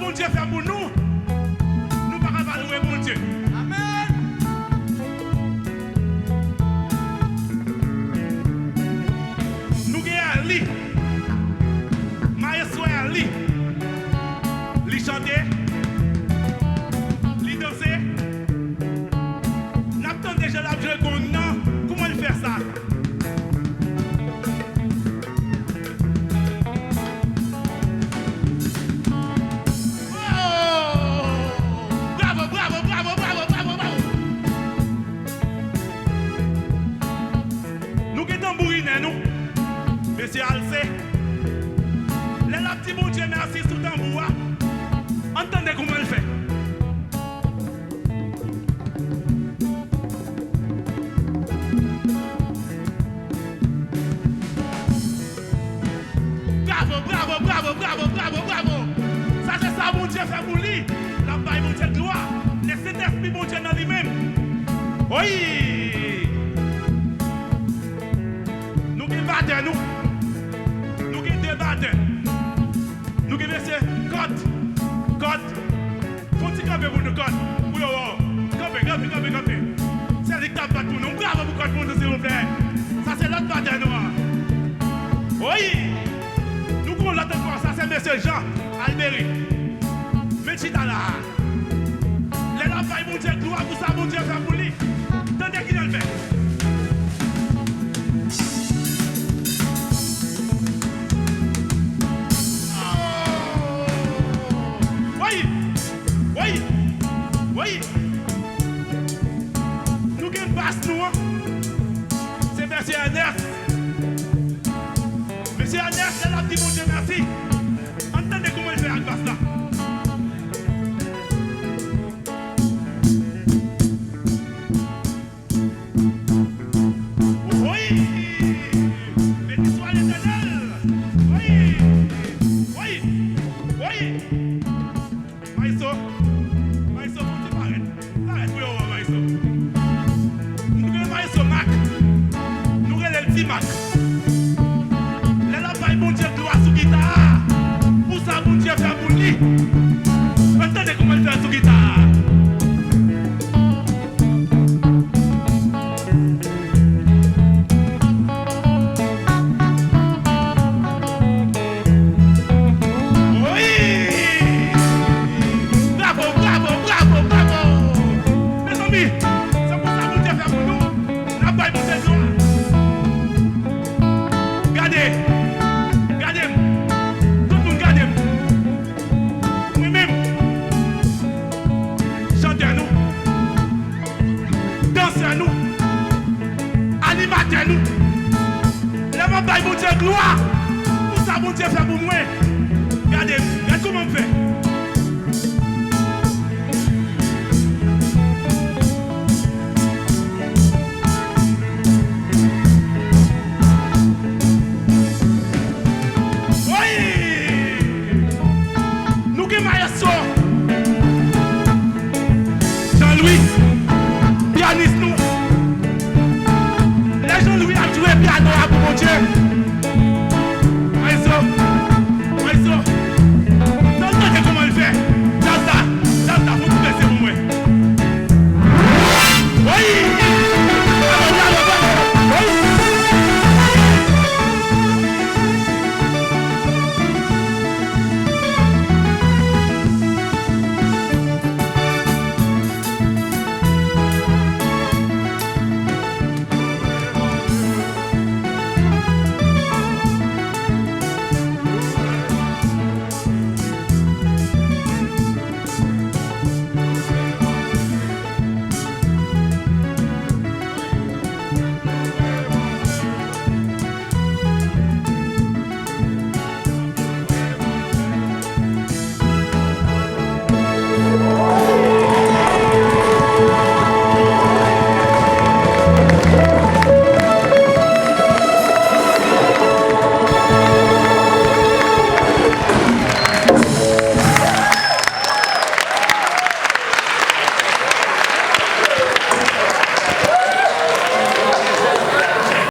bon Dieu fait pour nous, nous ne pouvons pas louer bon Dieu. Amen. Nous avons un lit. Maestro un lit. Li chanter. Li danser. N'attend déjà la jouer qu'on non. Comment il fait ça? Monsieur Alcé, les petits bon Dieu merci sous tambour. Entendez comment il fait. Bravo, bravo, bravo, bravo, bravo, bravo. Ça c'est ça mon Dieu fait pour lui. La paille mon Dieu de gloire. Laissez l'esprit mon Dieu dans lui-même. Oui. Nous qui battons nous. Nous qui verser code. Faut-il camper pour nous code? Oui, camper. C'est les cap pour nous. Bravo pour code pour nous, s'il vous plaît. Ça, c'est l'autre bataille noire. Oui. Nous avons l'autre fois. Ça, c'est monsieur Jean Alberi. Mechita là. Les lampailles, mon Dieu, gloire pour ça, mon Dieu, fait pour lui. Tendez qui le fait. Oui. Nous qui passe nous, c'est monsieur Ernest. Monsieur Ernest, c'est là petit bon Dieu merci. Entendez comment il fait avec passe là. Oui. Béni soit l'Éternel. Oui. Maïso. Mac. Les lampailles, mon Dieu, gloire sous guitare. Pour ça, mon Dieu, fait pour lui. Entendez comment il fait sous guitare. Oui. Bravo. Mes amis, c'est pour ça, mon Dieu, fait pour nous. Lampailles, mon Dieu, gloire. Regardez, tout le monde regardez. Moi-même, chantez à nous, dansez à nous, animatez à nous. Lève bas mon Dieu gloire, pour ça mon Dieu fait pour moi. Regardez comment on fait. Jean-Louis, pianiste nous. Les Jean-Louis a joué piano.